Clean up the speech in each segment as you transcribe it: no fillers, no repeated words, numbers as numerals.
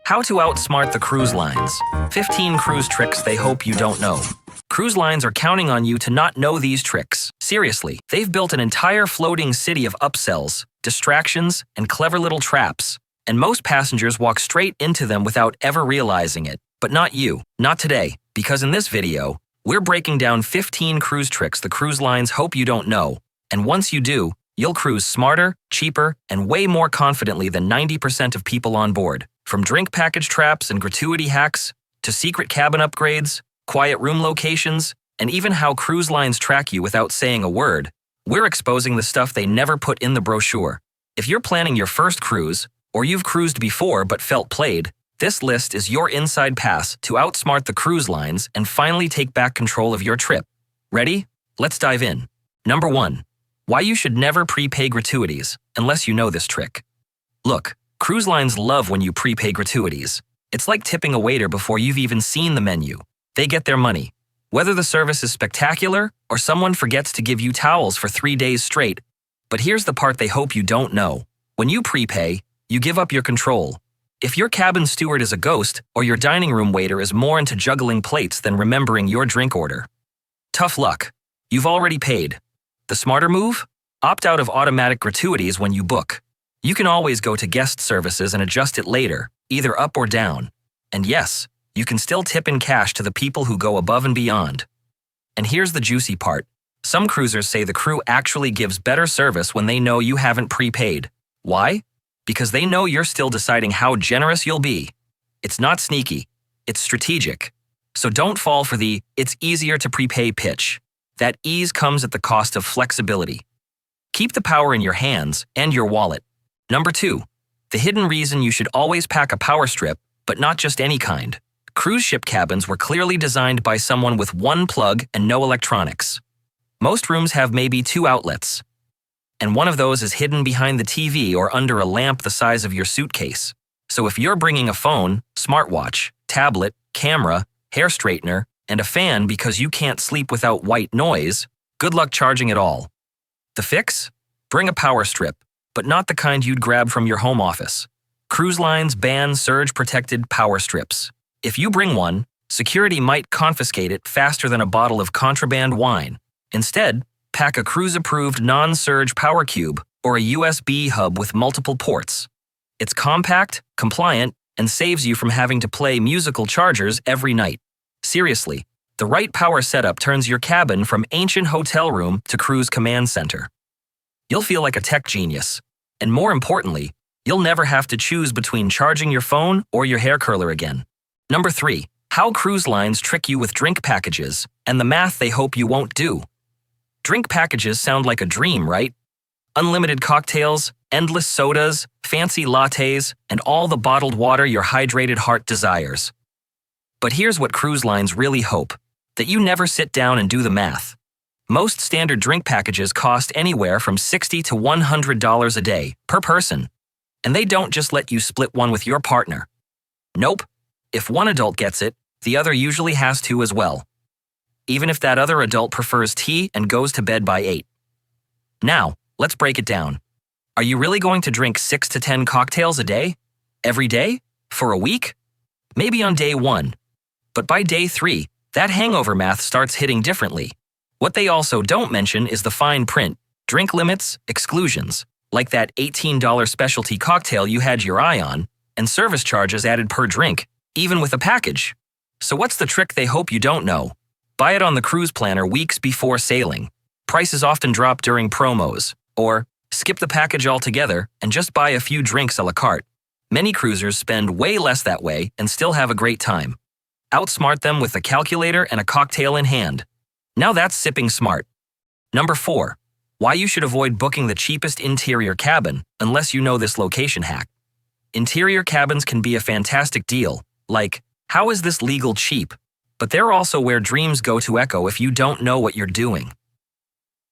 How to outsmart the cruise lines. 15 cruise tricks they hope you don't know. Cruise lines are counting on you to not know these tricks. Seriously, they've built an entire floating city of upsells, distractions, and clever little traps. And most passengers walk straight into them without ever realizing it. But not you. Not today, because in this video, we're breaking down 15 cruise tricks the cruise lines hope you don't know. And once you do, you'll cruise smarter, cheaper, and way more confidently than 90% of people on board. From drink package traps and gratuity hacks, to secret cabin upgrades, quiet room locations, and even how cruise lines track you without saying a word, we're exposing the stuff they never put in the brochure. If you're planning your first cruise, or you've cruised before but felt played, this list is your inside pass to outsmart the cruise lines and finally take back control of your trip. Ready? Let's dive in. Number 1. Why you should never prepay gratuities, unless you know this trick. Look, cruise lines love when you prepay gratuities. It's like tipping a waiter before you've even seen the menu. They get their money. Whether the service is spectacular or someone forgets to give you towels for 3 days straight. But here's the part they hope you don't know. When you prepay, you give up your control. If your cabin steward is a ghost or your dining room waiter is more into juggling plates than remembering your drink order, tough luck. You've already paid. The smarter move? Opt out of automatic gratuities when you book. You can always go to guest services and adjust it later, either up or down. And yes, you can still tip in cash to the people who go above and beyond. And here's the juicy part. Some cruisers say the crew actually gives better service when they know you haven't prepaid. Why? Because they know you're still deciding how generous you'll be. It's not sneaky, it's strategic. So don't fall for the "it's easier to prepay" pitch. That ease comes at the cost of flexibility. Keep the power in your hands and your wallet. Number 2. The hidden reason you should always pack a power strip, but not just any kind. Cruise ship cabins were clearly designed by someone with one plug and no electronics. Most rooms have maybe 2 outlets, and one of those is hidden behind the TV or under a lamp the size of your suitcase. So if you're bringing a phone, smartwatch, tablet, camera, hair straightener, and a fan because you can't sleep without white noise, good luck charging it all. The fix? Bring a power strip, but not the kind you'd grab from your home office. Cruise lines ban surge-protected power strips. If you bring one, security might confiscate it faster than a bottle of contraband wine. Instead, pack a cruise-approved non-surge power cube or a USB hub with multiple ports. It's compact, compliant, and saves you from having to play musical chargers every night. Seriously, the right power setup turns your cabin from ancient hotel room to cruise command center. You'll feel like a tech genius. And more importantly, you'll never have to choose between charging your phone or your hair curler again. Number 3. How cruise lines trick you with drink packages and the math they hope you won't do. Drink packages sound like a dream, right? Unlimited cocktails, endless sodas, fancy lattes, and all the bottled water your hydrated heart desires. But here's what cruise lines really hope, that you never sit down and do the math. Most standard drink packages cost anywhere from $60 to $100 a day per person. And they don't just let you split one with your partner. Nope. If one adult gets it, the other usually has to as well. Even if that other adult prefers tea and goes to bed by 8. Now, let's break it down. Are you really going to drink 6 to 10 cocktails a day? Every day? For a week? Maybe on day 1. But by day 3, that hangover math starts hitting differently. What they also don't mention is the fine print, drink limits, exclusions, like that $18 specialty cocktail you had your eye on, and service charges added per drink, even with a package. So what's the trick they hope you don't know? Buy it on the cruise planner weeks before sailing. Prices often drop during promos. Or skip the package altogether and just buy a few drinks a la carte. Many cruisers spend way less that way and still have a great time. Outsmart them with a calculator and a cocktail in hand. Now that's sipping smart. Number 4. Why you should avoid booking the cheapest interior cabin unless you know this location hack. Interior cabins can be a fantastic deal, like, how is this legal cheap? But they're also where dreams go to echo if you don't know what you're doing.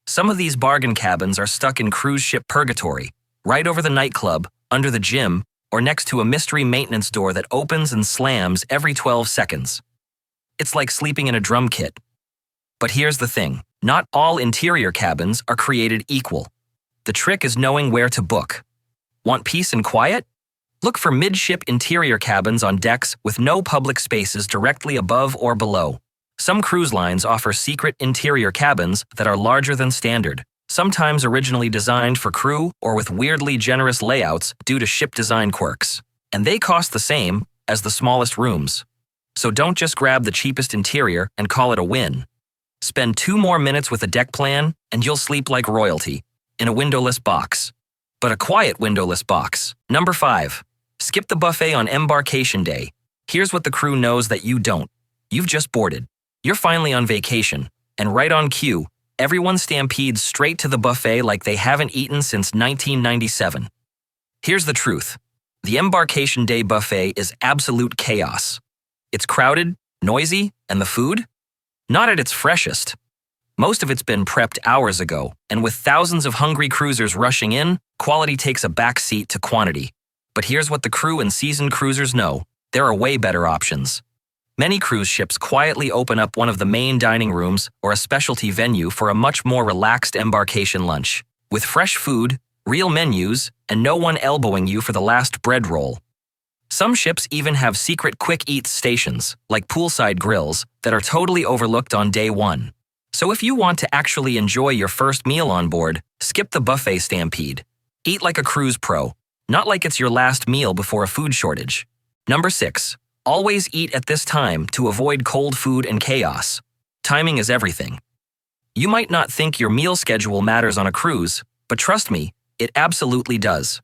Some of these bargain cabins are stuck in cruise ship purgatory, right over the nightclub, under the gym, or next to a mystery maintenance door that opens and slams every 12 seconds. It's like sleeping in a drum kit. But here's the thing, not all interior cabins are created equal. The trick is knowing where to book. Want peace and quiet? Look for midship interior cabins on decks with no public spaces directly above or below. Some cruise lines offer secret interior cabins that are larger than standard, sometimes originally designed for crew or with weirdly generous layouts due to ship design quirks. And they cost the same as the smallest rooms. So don't just grab the cheapest interior and call it a win. Spend 2 more minutes with a deck plan and you'll sleep like royalty, in a windowless box. But a quiet windowless box. Number 5. Skip the buffet on embarkation day. Here's what the crew knows that you don't. You've just boarded. You're finally on vacation, and right on cue, everyone stampedes straight to the buffet like they haven't eaten since 1997. Here's the truth. The embarkation day buffet is absolute chaos. It's crowded, noisy, and the food? Not at its freshest. Most of it's been prepped hours ago, and with thousands of hungry cruisers rushing in, quality takes a back seat to quantity. But here's what the crew and seasoned cruisers know. There are way better options. Many cruise ships quietly open up one of the main dining rooms or a specialty venue for a much more relaxed embarkation lunch, with fresh food, real menus, and no one elbowing you for the last bread roll. Some ships even have secret quick eats stations, like poolside grills, that are totally overlooked on day 1. So if you want to actually enjoy your first meal on board, skip the buffet stampede. Eat like a cruise pro, not like it's your last meal before a food shortage. Number 6. Always eat at this time to avoid cold food and chaos. Timing is everything. You might not think your meal schedule matters on a cruise, but trust me, it absolutely does.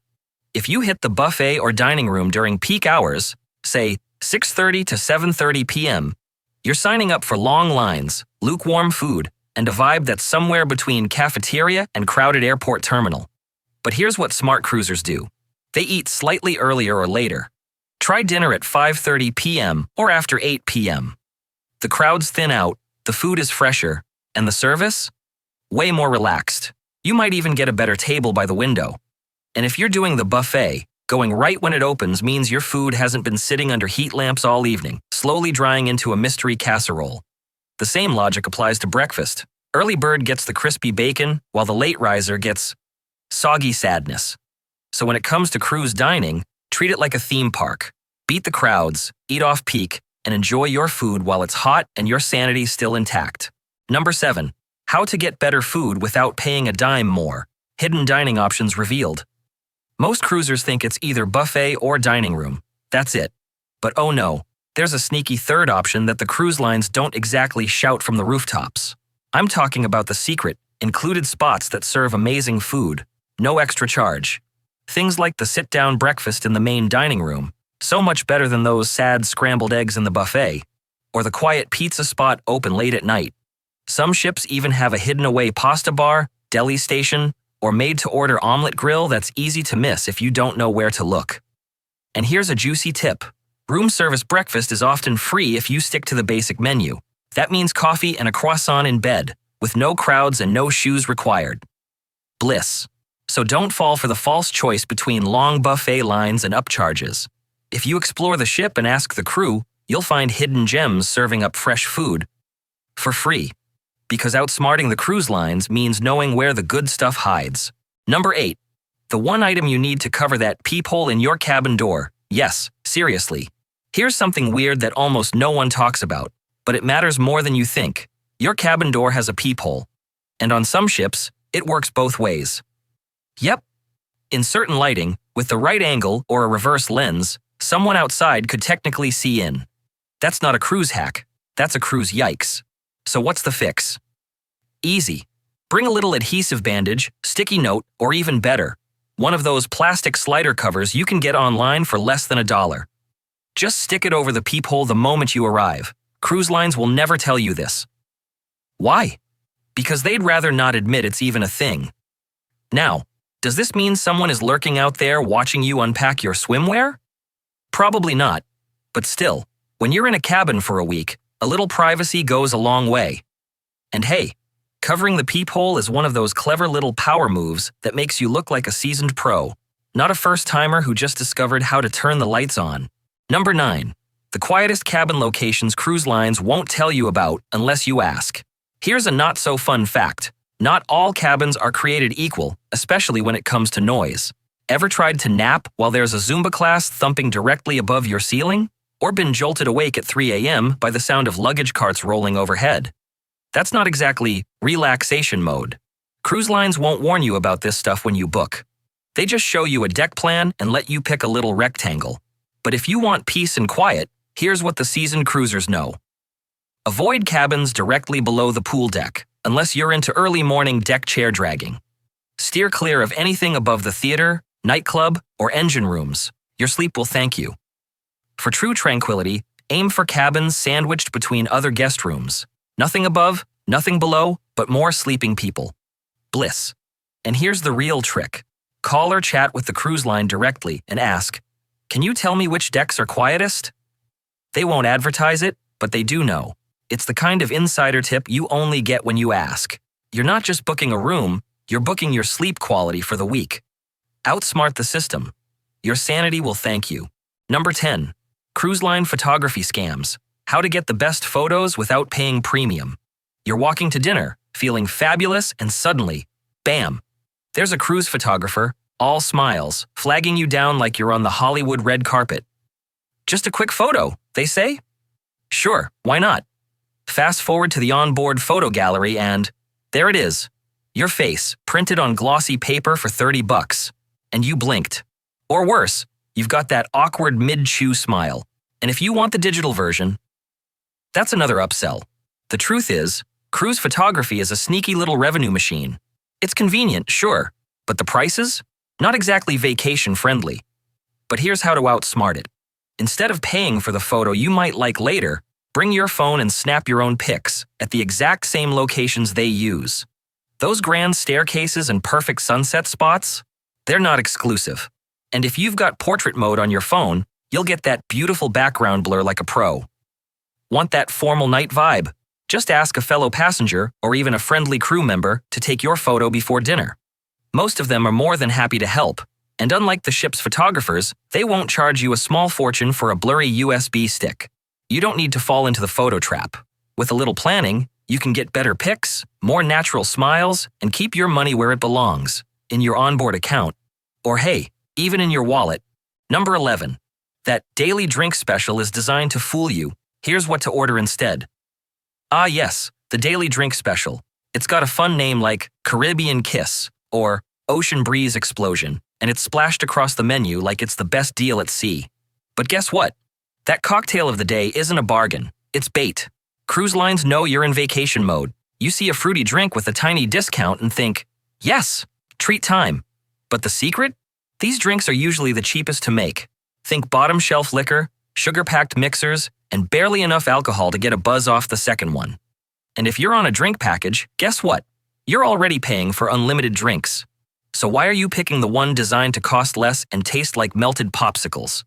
If you hit the buffet or dining room during peak hours, say 6:30 to 7:30 p.m., you're signing up for long lines, lukewarm food, and a vibe that's somewhere between cafeteria and crowded airport terminal. But here's what smart cruisers do. They eat slightly earlier or later. Try dinner at 5:30 p.m. or after 8 p.m. The crowds thin out, the food is fresher, and the service? Way more relaxed. You might even get a better table by the window. And if you're doing the buffet, going right when it opens means your food hasn't been sitting under heat lamps all evening, slowly drying into a mystery casserole. The same logic applies to breakfast. Early bird gets the crispy bacon, while the late riser gets soggy sadness. So when it comes to cruise dining, treat it like a theme park. Beat the crowds, eat off peak, and enjoy your food while it's hot and your sanity still intact. Number 7. How to get better food without paying a dime more. Hidden dining options revealed. Most cruisers think it's either buffet or dining room. That's it. But oh no, there's a sneaky third option that the cruise lines don't exactly shout from the rooftops. I'm talking about the secret, included spots that serve amazing food, no extra charge. Things like the sit-down breakfast in the main dining room, so much better than those sad scrambled eggs in the buffet, or the quiet pizza spot open late at night. Some ships even have a hidden-away pasta bar, deli station, or made-to-order omelet grill that's easy to miss if you don't know where to look. And here's a juicy tip. Room service breakfast is often free if you stick to the basic menu. That means coffee and a croissant in bed, with no crowds and no shoes required. Bliss. So don't fall for the false choice between long buffet lines and upcharges. If you explore the ship and ask the crew, you'll find hidden gems serving up fresh food for free. Because outsmarting the cruise lines means knowing where the good stuff hides. Number 8. The one item you need to cover that peephole in your cabin door. Yes, seriously. Here's something weird that almost no one talks about, but it matters more than you think. Your cabin door has a peephole. And on some ships, it works both ways. Yep. In certain lighting, with the right angle or a reverse lens, someone outside could technically see in. That's not a cruise hack. That's a cruise yikes. So what's the fix? Easy. Bring a little adhesive bandage, sticky note, or even better, one of those plastic slider covers you can get online for less than $1. Just stick it over the peephole the moment you arrive. Cruise lines will never tell you this. Why? Because they'd rather not admit it's even a thing. Now, does this mean someone is lurking out there watching you unpack your swimwear? Probably not. But still, when you're in a cabin for a week, a little privacy goes a long way. And hey, covering the peephole is one of those clever little power moves that makes you look like a seasoned pro, not a first-timer who just discovered how to turn the lights on. Number 9. The quietest cabin locations cruise lines won't tell you about unless you ask. Here's a not-so-fun fact. Not all cabins are created equal, especially when it comes to noise. Ever tried to nap while there's a Zumba class thumping directly above your ceiling? Or been jolted awake at 3 a.m. by the sound of luggage carts rolling overhead? That's not exactly relaxation mode. Cruise lines won't warn you about this stuff when you book. They just show you a deck plan and let you pick a little rectangle. But if you want peace and quiet, here's what the seasoned cruisers know. Avoid cabins directly below the pool deck, unless you're into early morning deck chair dragging. Steer clear of anything above the theater, nightclub, or engine rooms. Your sleep will thank you. For true tranquility, aim for cabins sandwiched between other guest rooms. Nothing above, nothing below, but more sleeping people. Bliss. And here's the real trick. Call or chat with the cruise line directly and ask, "Can you tell me which decks are quietest?" They won't advertise it, but they do know. It's the kind of insider tip you only get when you ask. You're not just booking a room, you're booking your sleep quality for the week. Outsmart the system. Your sanity will thank you. Number 10. Cruise line photography scams. How to get the best photos without paying premium. You're walking to dinner, feeling fabulous, and suddenly, bam! There's a cruise photographer, all smiles, flagging you down like you're on the Hollywood red carpet. Just a quick photo, they say? Sure, why not? Fast forward to the onboard photo gallery and there it is. Your face, printed on glossy paper for $30. And you blinked. Or worse, you've got that awkward mid-chew smile. And if you want the digital version, that's another upsell. The truth is, cruise photography is a sneaky little revenue machine. It's convenient, sure, but the prices? Not exactly vacation-friendly. But here's how to outsmart it. Instead of paying for the photo you might like later, bring your phone and snap your own pics at the exact same locations they use. Those grand staircases and perfect sunset spots? They're not exclusive. And if you've got portrait mode on your phone, you'll get that beautiful background blur like a pro. Want that formal night vibe? Just ask a fellow passenger or even a friendly crew member to take your photo before dinner. Most of them are more than happy to help, and unlike the ship's photographers, they won't charge you a small fortune for a blurry USB stick. You don't need to fall into the photo trap. With a little planning, you can get better pics, more natural smiles, and keep your money where it belongs, in your onboard account. Or hey, even in your wallet. Number 11. That daily drink special is designed to fool you. Here's what to order instead. Ah yes, the daily drink special. It's got a fun name like Caribbean Kiss or Ocean Breeze Explosion, and it's splashed across the menu like it's the best deal at sea. But guess what? That cocktail of the day isn't a bargain. It's bait. Cruise lines know you're in vacation mode. You see a fruity drink with a tiny discount and think, yes, treat time. But the secret? These drinks are usually the cheapest to make. Think bottom shelf liquor, sugar-packed mixers, and barely enough alcohol to get a buzz off the second one. And if you're on a drink package, guess what? You're already paying for unlimited drinks. So why are you picking the one designed to cost less and taste like melted popsicles?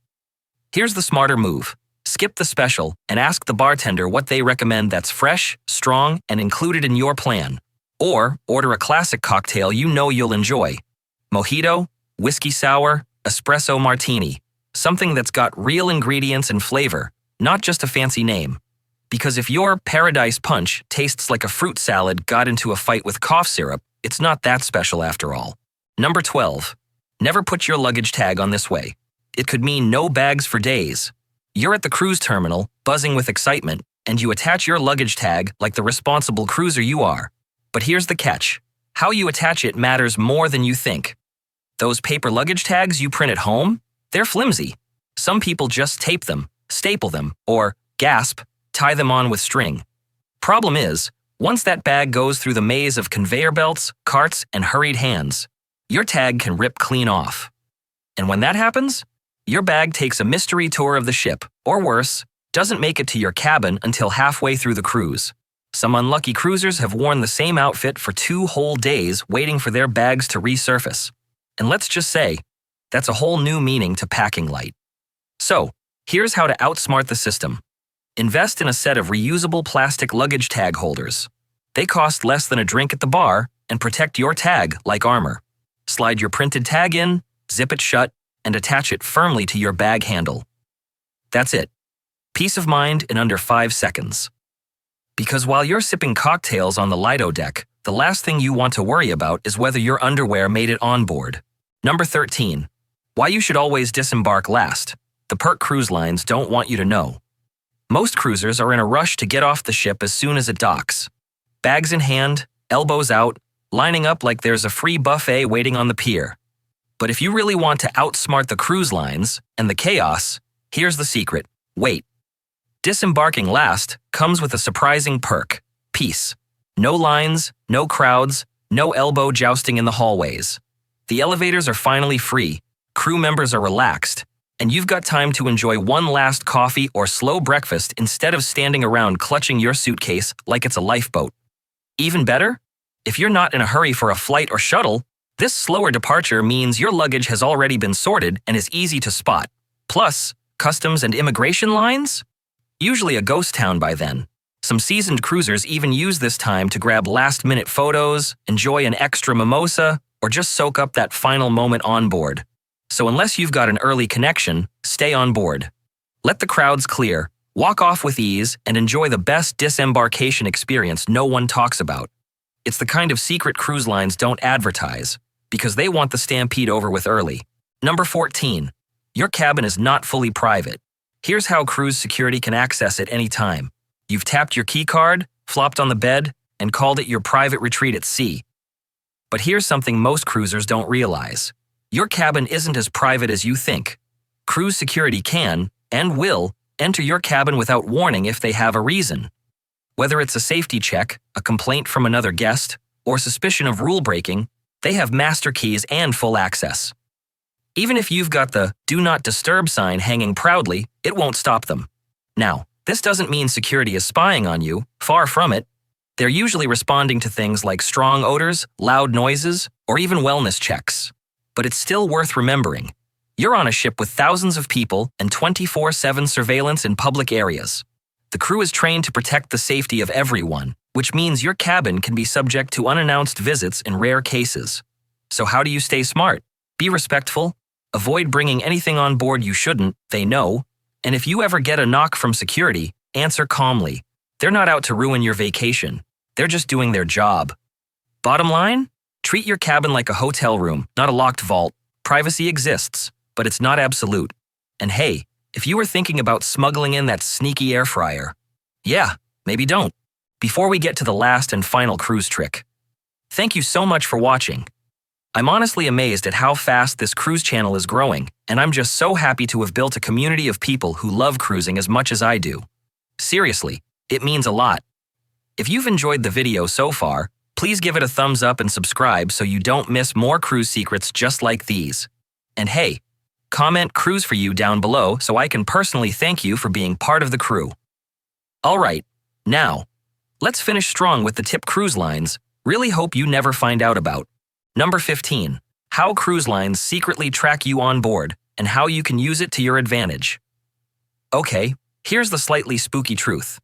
Here's the smarter move. Skip the special and ask the bartender what they recommend that's fresh, strong, and included in your plan. Or order a classic cocktail you know you'll enjoy. Mojito, whiskey sour, espresso martini. Something that's got real ingredients and flavor, not just a fancy name. Because if your Paradise Punch tastes like a fruit salad got into a fight with cough syrup, it's not that special after all. Number 12. Never put your luggage tag on this way. It could mean no bags for days. You're at the cruise terminal, buzzing with excitement, and you attach your luggage tag like the responsible cruiser you are. But here's the catch. How you attach it matters more than you think. Those paper luggage tags you print at home? They're flimsy. Some people just tape them, staple them, or, gasp, tie them on with string. Problem is, once that bag goes through the maze of conveyor belts, carts, and hurried hands, your tag can rip clean off. And when that happens, your bag takes a mystery tour of the ship, or worse, doesn't make it to your cabin until halfway through the cruise. Some unlucky cruisers have worn the same outfit for 2 whole days waiting for their bags to resurface. And let's just say, that's a whole new meaning to packing light. So, here's how to outsmart the system. Invest in a set of reusable plastic luggage tag holders. They cost less than a drink at the bar and protect your tag like armor. Slide your printed tag in, zip it shut, and attach it firmly to your bag handle. That's it. Peace of mind in under 5 seconds. Because while you're sipping cocktails on the Lido deck, the last thing you want to worry about is whether your underwear made it on board. Number 13. Why you should always disembark last. The Perk cruise lines don't want you to know. Most cruisers are in a rush to get off the ship as soon as it docks. Bags in hand, elbows out, lining up like there's a free buffet waiting on the pier. But if you really want to outsmart the cruise lines and the chaos, here's the secret. Wait. Disembarking last comes with a surprising perk. Peace. No lines, no crowds, no elbow jousting in the hallways. The elevators are finally free, crew members are relaxed, and you've got time to enjoy one last coffee or slow breakfast instead of standing around clutching your suitcase like it's a lifeboat. Even better, if you're not in a hurry for a flight or shuttle, this slower departure means your luggage has already been sorted and is easy to spot. Plus, customs and immigration lines? Usually a ghost town by then. Some seasoned cruisers even use this time to grab last-minute photos, enjoy an extra mimosa, or just soak up that final moment on board. So unless you've got an early connection, stay on board. Let the crowds clear, walk off with ease, and enjoy the best disembarkation experience no one talks about. It's the kind of secret cruise lines don't advertise, because they want the stampede over with early. Number 14. Your cabin is not fully private. Here's how cruise security can access it anytime. You've tapped your key card, flopped on the bed, and called it your private retreat at sea. But here's something most cruisers don't realize. Your cabin isn't as private as you think. Cruise security can, and will, enter your cabin without warning if they have a reason. Whether it's a safety check, a complaint from another guest, or suspicion of rule breaking, they have master keys and full access. Even if you've got the "Do Not Disturb" sign hanging proudly, it won't stop them. Now, this doesn't mean security is spying on you, far from it. They're usually responding to things like strong odors, loud noises, or even wellness checks. But it's still worth remembering. You're on a ship with thousands of people and 24/7 surveillance in public areas. The crew is trained to protect the safety of everyone, which means your cabin can be subject to unannounced visits in rare cases. So how do you stay smart? Be respectful. Avoid bringing anything on board you shouldn't, they know. And if you ever get a knock from security, answer calmly. They're not out to ruin your vacation. They're just doing their job. Bottom line? Treat your cabin like a hotel room, not a locked vault. Privacy exists, but it's not absolute. And hey, if you were thinking about smuggling in that sneaky air fryer, yeah, maybe don't. Before we get to the last and final cruise trick. Thank you so much for watching. I'm honestly amazed at how fast this cruise channel is growing, and I'm just so happy to have built a community of people who love cruising as much as I do. Seriously, it means a lot. If you've enjoyed the video so far, please give it a thumbs up and subscribe so you don't miss more cruise secrets just like these. And hey, comment "cruise for you" down below so I can personally thank you for being part of the crew. Alright, now, let's finish strong with the tip cruise lines really hope you never find out about. Number 15. How cruise lines secretly track you on board and how you can use it to your advantage. Okay, here's the slightly spooky truth.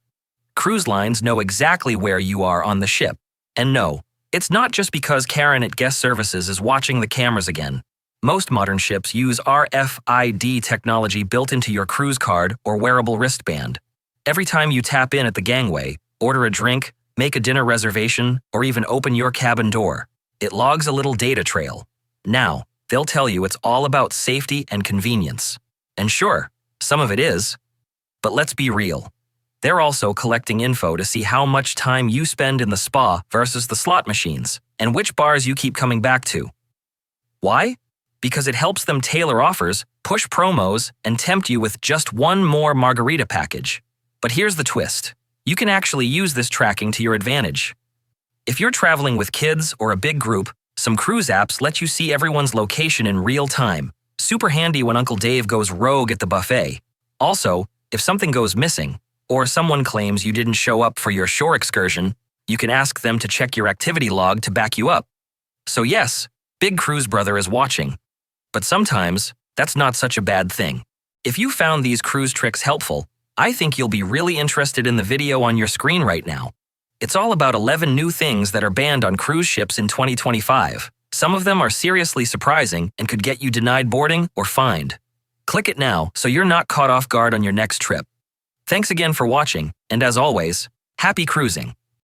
Cruise lines know exactly where you are on the ship. And no, it's not just because Karen at Guest Services is watching the cameras again. Most modern ships use RFID technology built into your cruise card or wearable wristband. Every time you tap in at the gangway, order a drink, make a dinner reservation, or even open your cabin door, it logs a little data trail. Now, they'll tell you it's all about safety and convenience. And sure, some of it is. But let's be real. They're also collecting info to see how much time you spend in the spa versus the slot machines, and which bars you keep coming back to. Why? Because it helps them tailor offers, push promos, and tempt you with just one more margarita package. But here's the twist. You can actually use this tracking to your advantage. If you're traveling with kids or a big group, some cruise apps let you see everyone's location in real time. Super handy when Uncle Dave goes rogue at the buffet. Also, if something goes missing, or someone claims you didn't show up for your shore excursion, you can ask them to check your activity log to back you up. So yes, Big Cruise Brother is watching. But sometimes, that's not such a bad thing. If you found these cruise tricks helpful, I think you'll be really interested in the video on your screen right now. It's all about 11 new things that are banned on cruise ships in 2025. Some of them are seriously surprising and could get you denied boarding or fined. Click it now so you're not caught off guard on your next trip. Thanks again for watching, and as always, happy cruising!